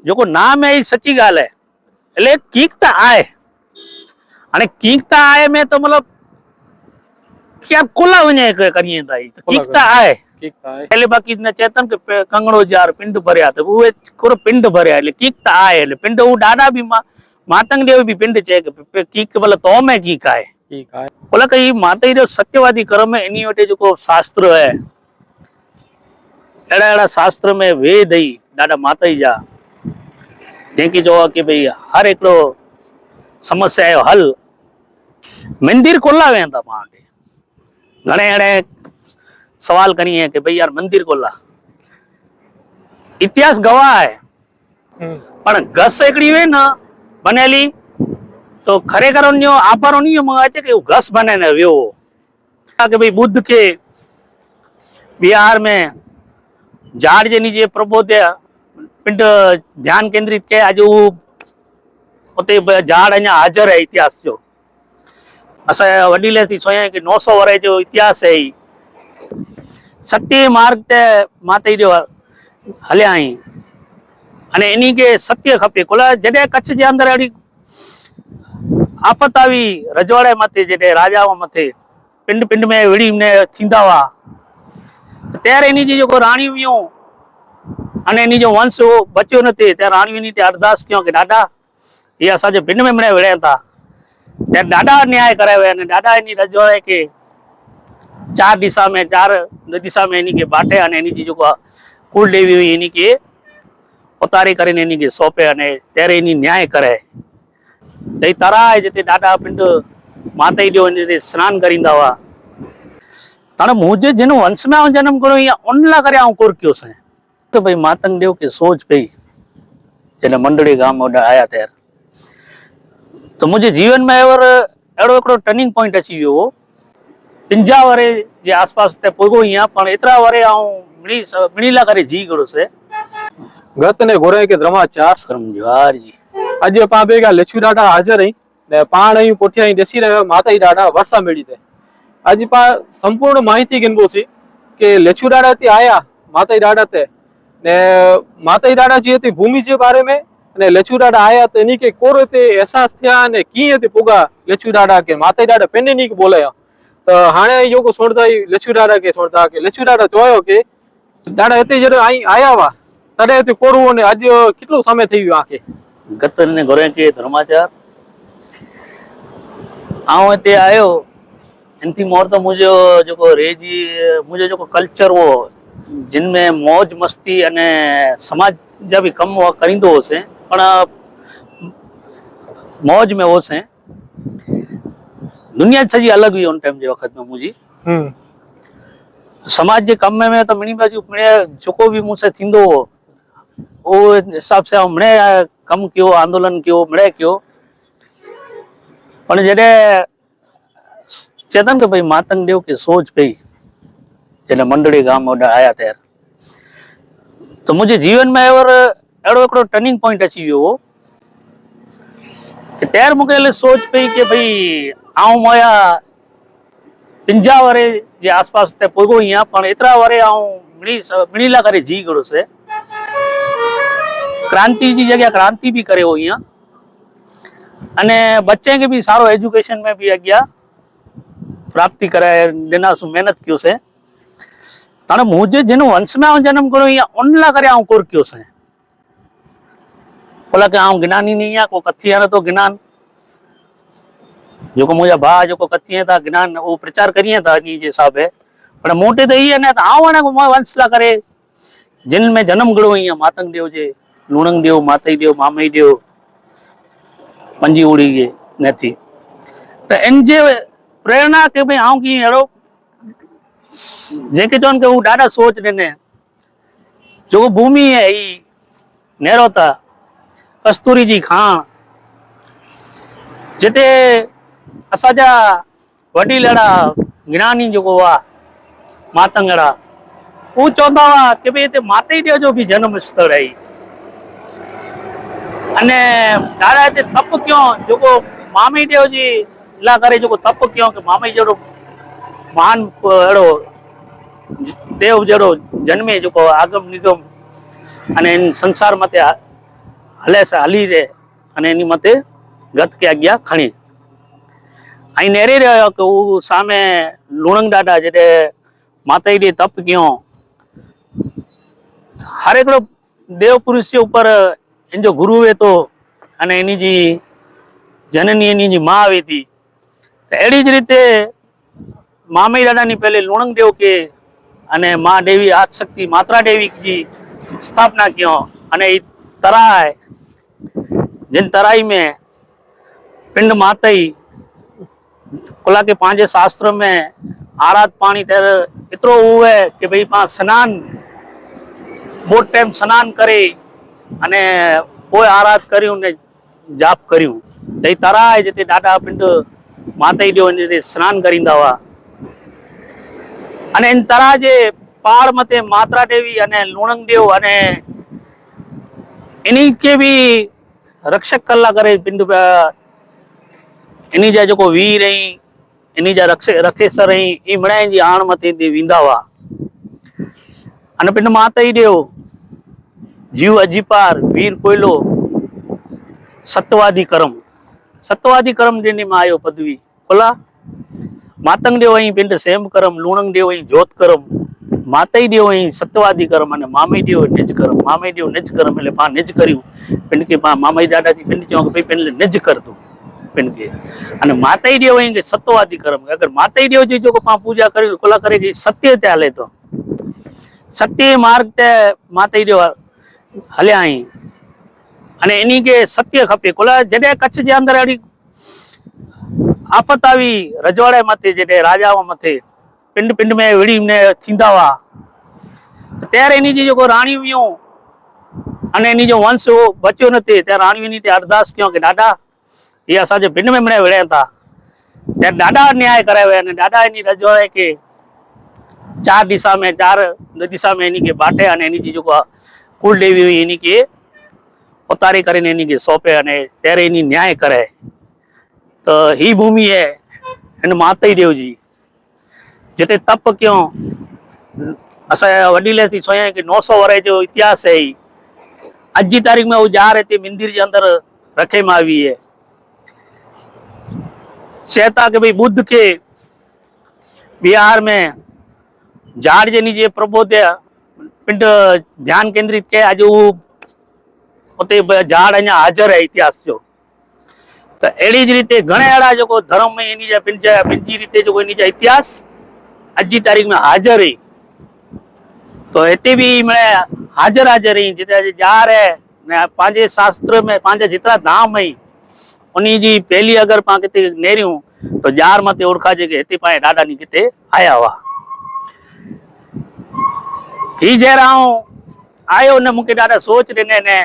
जो नाम है सच्ची गाल है એટલે કીકતા આય અને કીકતા આય में तो मतलब क्या कोला वने करिए ताई कीकता आए એટલે બાકી ને ચેતન કે કંગણો जार पिंड भरया तो वो कोरो पिंड भरया એટલે કીકતા આય એટલે पिंड वो डाडा भी मातंग देव भी पिंड छे के कीक मतलब तो में कीक आए बोला कि माता जो सत्यवादी कर्म है इनी वटे जो शास्त्र है एड़ा एड़ा शास्त्र में वेद ही डाडा माता जा जेकी जो कि भाई हर एकड़ो समस्या है हल मंदिर खोला वे था माटे घणे एड़े सवाल करिए कि भाई यार मंदिर खोला इतिहास गवाह है पण घस एकड़ी वे ना बनेली तो खरेखर आभारो नहीं मंगाए थे कि घस बने ने व्यो कि भाई बुद्ध के बिहार में झाड़ जे नीचे प्रबोध्य पिंड ध्यान केंद्रित के आज उते झाड़ अँ हाजर है इतिहास जो असा वडीले थी सोया कि 900 वर्ष जो इतिहास है सत्य मार्ग ते माता जो हलिया आई अने इन्हीं के सत्य खपे कोला जडे कच्छ जे अंदर अड़ी आफत आई रजवाड़े मथे जडे राजाओ मथे पिंड पिंड में विड़ी ने थींदा हुआ त्यारे इन्हीं जी जो राणी वियो अने इन्हीं जो वंश वो बच्यो नथी त्यारे राणी नी ते अरदास क्यों कि दादा ये असा जो पिंड में मने विड़या था त्यारे दादा न्याय करावे अने दादा इन्हीं रजवाड़े के चार दिशा में इन्हीं के बाटे अने इन्हीं जी जो कुल देवी हुई इन्हीं के उतारी करीने इन्हीं के सौंपे अने त्यारे इन्हीं न्याय करे ते तारा जते दादा पिंड माता जो स्नान करींदा हुआ ताने मुझे जिन वंश में जन्म करो या उनला करे आऊं कोर क्यों से तो भाई मातंग देव की सोच पई जने मंडली गाम आया त्यार तो मुझे जीवन में एड़ो एकड़ो टर्निंग पॉइंट अची वियो 50 वरे जे आसपास ते पुगो या पण एतरा वरे आऊं मिणीला करे जी गड़ो से गत ने गोरे के द्रमाचार कर्मजार जी आज पा बेगा लछू डाडा हाजर ही ने पाण ही पोठिया ही देसी रहे माता ही डाडा वर्षा मेड़ी थे आज पा संपूर्ण माहिती गिनबो सी के लछू डाडा थी आया माता ही डाडा थे ने माता ही डाडा जी थी भूमि जे बारे में ने लछू डाडा आया तो इनी के कोरे ते एहसास थया ने कीए ते पुगा लछू डाडा के माता ही डाडा पेने नी बोलाया तो हाणे यो को सोड़ता ही लछू डाडा के सोड़ता के लछू डाडा जोयो के डाडा एते जरे आई आया वा तडे ते कोरु ने आज कितलो समय थई आके गत ने गोरे के धर्माचार आऊं एते आयो इनती मोर तो मुझे जो रेजी मुझे जो कल्चर वो जिनमें मौज मस्ती अने समाज जा भी कम करींदो होसे पण मौज में होसे दुनिया सजी अलग हुई उन टाइम जे वक्त में मुझी समाज जे कम में तो मिनी बाजू मिणे जोको भी मुझसे थींदो वो हिसाब से मिणे कम क्यों आंदोलन क्यों मिणे क्यों पण जडे चेतन के भाई मातंग देव की सोच पई जने मंडली गाम आया त्यार तो मुझे जीवन में एड़ो एकड़ो टर्निंग पॉइंट अची वियो कि त्यार मुके सोच पई कि भाई आऊं मोया 50 वरे जे आसपास ते पुगो या पण एतरा वरे आऊं मिणीला करे जी गड़ो से क्रांति जी जगह क्रांति भी करे हो या अने बच्चे के भी सारो एजुकेशन में भी अग्या प्राप्ति करे दिना सु मेहनत क्यों से ताने मुझे जिन वंश में जन्म करो या उनला करे आऊं कोर क्यों से बोला कि आऊं ज्ञानी नहीं को कथी है तो ज्ञान जो को मुझे भा जो को कथी है था ज्ञान वो प्रचार करिए था नी जे हिसाब है पर मोटे तो ये ने आऊं ने वंश ला करे जिन में जन्म गड़ो या मातंग देव जे लूणंग देव मातई देव मामई देव पंजी उड़ी के नथी तो इन जे प्रेरणा के भाई आऊं की एड़ो जेके चोन के वो डाडा सोच ने जो भूमि है ई नेरोता कस्तूरी जी खान जिते असाजा वडीलड़ा ज्ञानी जो हुआ मातंगड़ा वो चौंदा हुआ कि भाई इतने माता देव जो भी जन्म स्थल है अने दादा इतने तप क्यों जो को मामी देव जी ला करे जो को तप क्यों कि मामी जड़ो महान एड़ो देव जड़ो जन्मे जो को आगम निगम अने इन संसार मते हले से हली रे अने एनी मथे गत के अग्या खणी आई नेरे रह्यो के ऊ सामे लूणंग डाडा जडे माताई रे तप क्यों हर एक देव पुरुष के ऊपर इन जो गुरु वे तो अने एनी जी जननी एनी जी मां आवी थी एड़ी ज रीते मामई दादा नी पहले लूणंग देव के अने मां देवी आदिशक्ति मात्रा देवी की स्थापना क्यों अने ई तराई जिन तराई में पिंड माताई कुला के पांचे शास्त्र में आराध पानी तेर इतरो हुए कि भाई पा स्नान बहुत टाइम स्नान करे अने कोई आराध कर्यु ने जाप कर्यु जई तराई जते डाडा पिंड माताई देव ने स्नान करींदा हुआ अने इन तरा जे पहाड़ मते मात्रा देवी अने लूणंग देव अने इन्हीं के भी रक्षक कला करे पिंड इन्हीं जा जो वीर रही इन्हीं जा रखेसर रही ई मणाई जी आण मथे दी वींदा हुआ अने पिंड माताई देव जीव अजीपार वीर कोयलो सत्यवादी कर्म जेने में आयो पदवी कोला मातंग देव अहीं पिंड सेम कर्म लूणंग देव अहीं जोत कर्म माताई देव अहीं सत्यवादी कर्म अने मामई देव निज कर्म मामई देव निज कर्म એટલે પા નિજ કર્યું पिंड के पा मामई दादाजी पिंड चो के पिंड निज कर दो पिंड के अने माताई देव अहीं सत्यवादी कर्म अगर माताई देव जी जो पा पूजा करी कोला करे जी सत्य ते हाले तो सत्य मार्ग ते माताई देव हल्या अहीं अने एनी के सत्य खपे कोला जडे कच्छ जे अंदर अड़ी आफत आई रजवाड़े मथे जडे राजाओ मथे पिंड पिंड में विड़ी ने थींदा हुआ त्यारे एनी जी जो राणी हुयूं अने एनी जो वंश वो बच्यो न थे त्यारे राणी एनी ते अरदास क्यों के दादा ये असा जो पिंड में मने विड़े था त्यारे दादा न्याय करावे अने दादा एनी रजवाड़े के चार दिशा में एनी के बाटे अने एनी जी जो कुल देवी हुई एनी के उतारी करीने एनी के सौंपे अने त्यारे एनी न्याय करे तो ही भूमि है इन माताई देव जी जिते तप क्यों असा वडीले थी सोया कि 900 वर्ष जो इतिहास है ही अज की तारीख में वो जा रहे थे मंदिर के अंदर रखे में आई है चेता के भाई बुद्ध के बिहार में झाड़ जे नीचे प्रबोध्य पिंड ध्यान केंद्रित के आज उते झाड़ अँ हाजर है इतिहास जो तो एड़ी ज रीते घणे अड़ा जो धर्म में एनी जा पिंड जी रीते जो एनी जा इतिहास अज की तारीख में हाजर है तो इतने भी मैं हाजर रही जिते जा रहे ने पांचे शास्त्र में पांचे जितना धाम है उन्हीं जी पहली अगर पा किते नेरियूं तो जार मते ओरखा जे के हिते पाए डाडा नी किते आया हुआ ही जराऊं आयो ने मुके डाडा सोच देने ने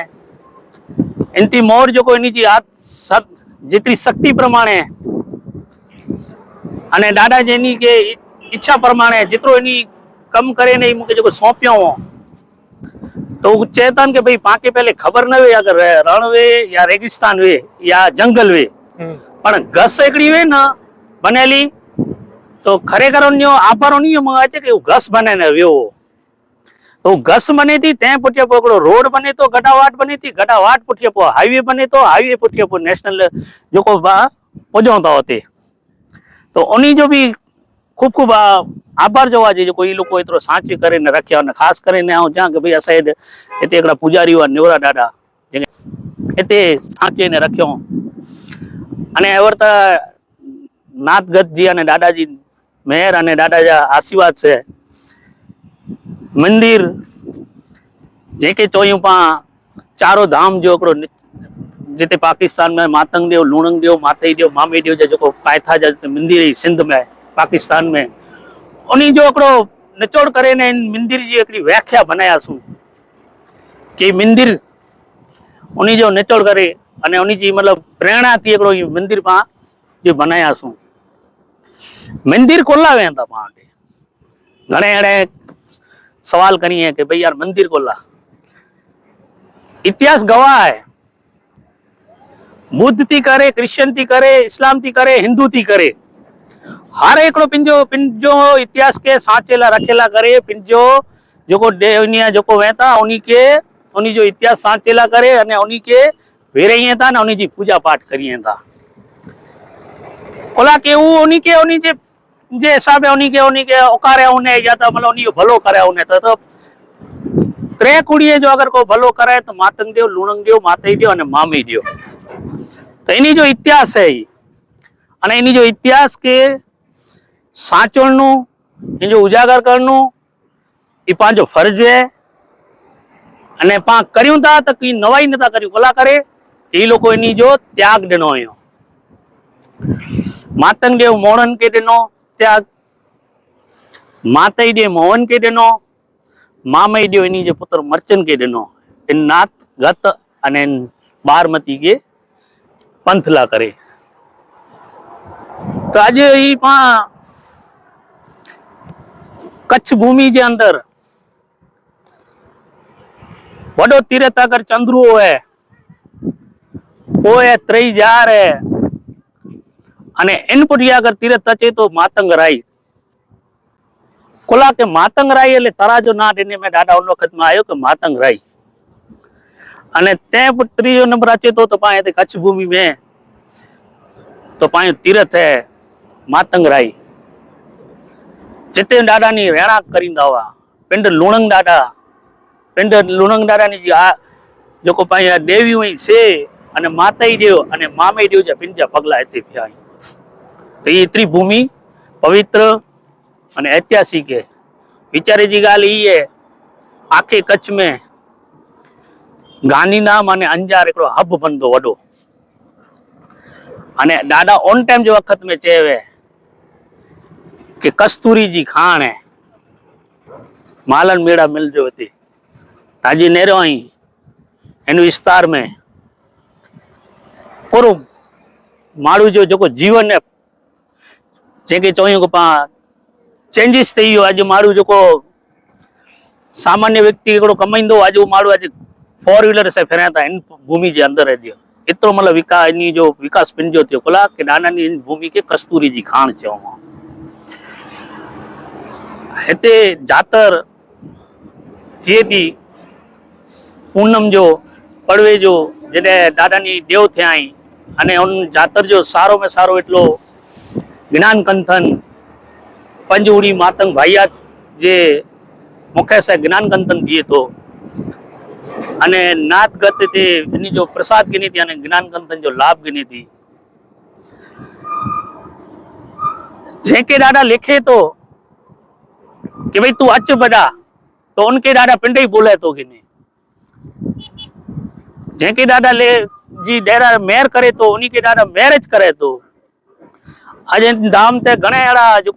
इनती मोर जो को इनी जी जितनी शक्ति प्रमाणे अने दादा जेनी के इच्छा प्रमाणे जितरो इनी कम करे नहीं मुके जो सौंपियो हो तो चेतन के भाई पाके पहले खबर न वे अगर रण वे या रेगिस्तान वे या जंगल वे पण घस एकड़ी वे ना बनेली तो खरेखर उन्यो आपर उन्यो मंगाते के घस बने ने व्यो तो घस बने थी ते पुठिया पकड़ो रोड बने तो गडावाट बनी थी गडावाट पुठिया पो हाईवे बने तो हाईवे पुठिया पो नेशनल जो को पहुंचता होते तो उन्हीं जो भी खूब खूब आभार जो आज जो कोई लोग इतरो साची करे ने रखया ने खास करे ने आ जा के भाई असा इते एकड़ा पुजारी हुआ नेवरा डाडा इते साचे ने रखयो अने एवरता नाथगत जी अने दादाजी मेहर अने दादा जा आशीर्वाद से मंदिर जेके चोयूं पा चारों धाम जो जिते पाकिस्तान में मातंग देव लूणंग देव माताई देव मामी देव जो कायथा जा मंदिर सिंध में पाकिस्तान में उन्हीं जो निचोड़ करे ने मंदिर जी एक व्याख्या बनाया सू कि मंदिर उन्हीं जो निचोड़ करे अने उन्हीं जी मतलब प्रेरणा थी एक मंदिर पा जो बनाया सू मंदिर कोला वेंदा पा घणे अड़े सवाल करिए कि भाई यार मंदिर कोला इतिहास गवाह है बुद्ध थी करे क्रिश्चियन थी करे इस्लाम थी करे हिंदू थी करे हर एक पिंजो इतिहास के साचेला रखेला करे पिंजो जो देवनिया जो वेता उन्हीं के उन्हीं जो इतिहास सांचेला करे अने उन्हीं के वेराइए था ने उन्हीं जी पूजा पाठ करिए था कोला के वो उन्हीं जे जे हिसाब उन्हीं के ओकारे उन्हें या तो मतलब उन्हीं को भलो करे उन्हें तो त्रे कुड़िए जो अगर को भलो करे तो मातंग देव लूणंग देव माताई देव अने मामी देव तो इन्हीं जो इतिहास है अने इन्हीं जो इतिहास के साचोळनु इन जो उजागर करनु ई पांचो फर्ज है अने पा कर्यूं था तो कोई नवाई नता कर्यूं कोला करे ई लोको इन्हीं जो त्याग दिनो हुयो मातंग देव मोहन के दिनो त्याग माताई देव मोहन के दिनो मामई देव इन्हीं जो पुत्र मर्चन के दिनो इन नात गत अने बारमती के पंथला करे तो आज ई पा कच्छ भूमि के अंदर वडो तीरथ अगर चंद्रुओ है वो है त्रिजार है अने इन पुटिया अगर तीरथ अचे तो मातंग राई कोला के मातंग राई એટલે તરાજો ના દેને મે દાદા ઉન વખત માં આયો કે માતંગ રાઈ અને તે ત્રીજો નંબર અચે તો પાए તે કચ્છ भूमि में तो पाए तीरथ है मातंग राई जिते दादा नी रेणा करींदा हुआ पिंड लूणंग दादा नी जी आ जो पाए देवी हुई से अने माताई देव अने मामे देव जा पिंड जा पगला इते थिया तो ये इतनी भूमि पवित्र अने ऐतिहासिक है विचारे जी गाल ई है आखे कच्छ में गांधीधाम अने अंजार एकड़ो हब बंदो वडो अने दादा ऑन टाइम जो वक्त में चेवे कि कस्तूरी जी खान है मालन मेड़ा मिल जो थी ताजी नेरो आई इन विस्तार में और मारू जो जीवन है जेके चोयूं को पा चेंजिस थी आज मारू जो सामान्य व्यक्ति कमाईंदो आज वो मारू आज 4 व्हीलर से फिर था इन भूमि के अंदर है जो इतो मतलब विकास इन जो विकास पिन जो थियो कोला के नाना इन भूमि के कस्तूरी जी खान चो हिते जातर थिए थी पूनम जो पड़वे जो जडे दादा नी देव थे आई अने उन जातर जो सारो में सारो एटलो ज्ञान कंथन पंजूड़ी मातंग भाईया जे मुख्य से ज्ञान कंथन दिए तो अने नाथ गत थे इनी जो प्रसाद गिनी थी अने ज्ञान कंथन जो लाभ गिनी थी जेके दादा लिखे तो कि भाई तू अच बड़ा तो उनके दादा पिंड ही बोले तो गिने जेके दादा ले जी डेरा मेयर करे तो उन्हीं के दादा मैरिज करे तो आज धाम ते घणे अड़ा जो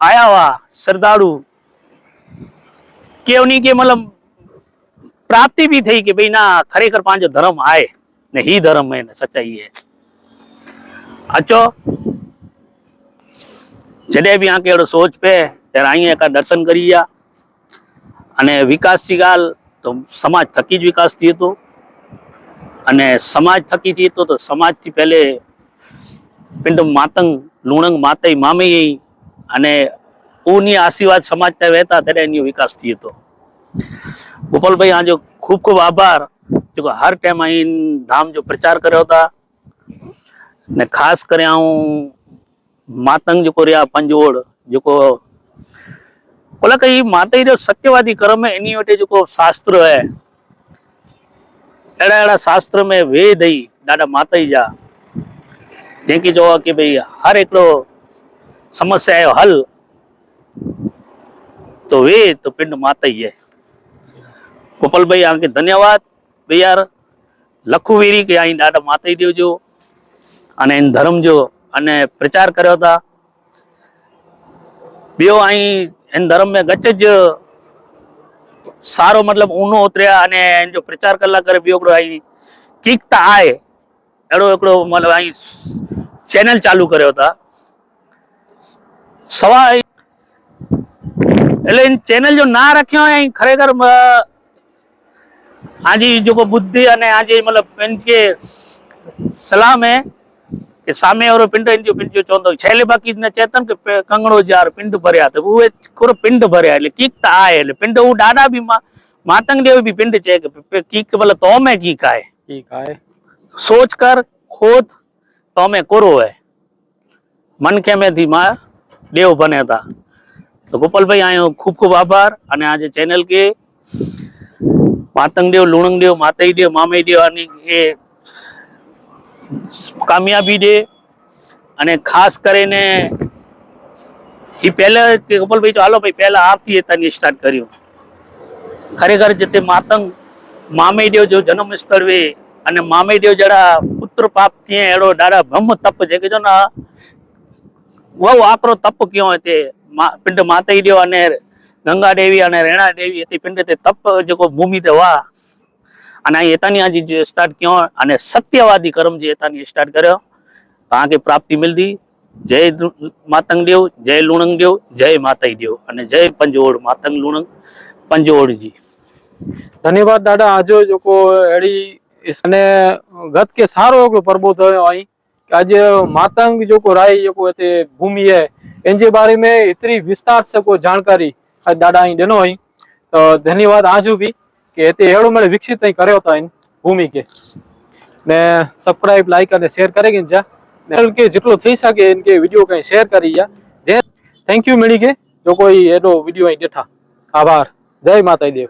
आया हुआ श्रद्धालु के उन्हीं के मतलब प्राप्ति भी थी कि भाई ना खरेखर पांचो धर्म आए ने ही धर्म है ने सच्चाई है अचो जडे भी आके एड़ो सोच पे त्यारे अहीं का दर्शन करिया अने विकास की गाल तो समाज थकी ज विकास थी तो अने समाज थकी थी तो समाज थी पहले पिंड मातंग लूणंग माताई मामी अने उनी आशीर्वाद समाज ते वहता तेरे एनी विकास थी तो गोपाल भाई आज खूब खूब आभार जो हर टाइम आई धाम जो प्रचार करो था ने खास करे मातंग जो रहा पंजोड़ जो बोला कई माताई जो सत्यवादी कर्म है इन्हीं वटे जो शास्त्र है एड़ा एड़ा शास्त्र में वेद ही दादा माताई जा जेकी जो कि भाई हर एक समस्या है हल तो वेद तो पिंड माताई है गोपाल भाई आके धन्यवाद भैया लखू वीरी के आई दादा माताई देव जो अने इन धर्म जो अने प्रचार करो था बियो आई इन धर्म में गच सारो मतलब ऊनो उतरिया अने इन जो प्रचार करला करे बियो आई किकता आए एड़ो एकड़ो मतलब आई चैनल चालू करो था सवा એટલે ચેનલ જો ના રખ્યો હોય ખરેખર આજે જો બુદ્ધિ અને આજે મતલબ इनके सलाह में કે સામે ઓરો પિંડ ઇન્જો પિંજો ચોંદો છેલે બાકી ને ચેતન કે કંગણો जार पिंड भरया तो वो कोरो पिंड भरया એટલે कीकता आए એટલે पिंड वो डाडा भी मातंग देव भी पिंड चे की मतलब तो में की का है ठीक है सोच कर खोद तो में कोरो है मन के में थी मां देव बने था तो गोपाल भाई आयो खूब खूब आभार અને આજે ચેનલ કે માતંગ દેવ લુણંગ દેવ માતાઈ દેવ મામાઈ દેવ અને એ કામયાબી દે અને ખાસ કરીને એ પહેલા કે ગોપાલ ભાઈ ચાલો ભાઈ પહેલા આરતી એતાની સ્ટાર્ટ કર્યું ખરેખર જે માતંગ મામાઈ દેવ જો જન્મ સ્થળ વે અને મામાઈ દેવ જડા પુત્ર પાપ થયે એડો ડાડા બ્રહ્મ તપ જે કે જો ના બહુ આકરો તપ કયો તે पिंड माताई देव अने गंगा देवी अने रेणा देवी एती पिंड ते तप जो भूमि ते वा अने एतानी आज स्टार्ट कियो अने सत्यवादी कर्म जे एतानी स्टार्ट कर्यो तां के प्राप्ति मिलदी जय मातंग देव जय लुणंग देव जय माताई देव अने जय पंजोड़ मातंग लुणंग पंजोड़ जी धन्यवाद दादा आजो जो को एडी इसने गत के सारो को परबो थयो आई आज मातंग जो को राय जो को ते भूमि है इनके बारे में इतनी विस्तार से को जानकारी आज दादा ही देनो ही तो धन्यवाद आजू भी कि ते एड़ो मैंने विकसित नहीं करे होता इन भूमि के ने सब्सक्राइब लाइक और शेयर करेंगे जा ने के जितलो थई सके इनके वीडियो कहीं शेयर करी जा जय थैंक यू मिली के जो कोई एडो वीडियो ही देखा आभार जय माता देव।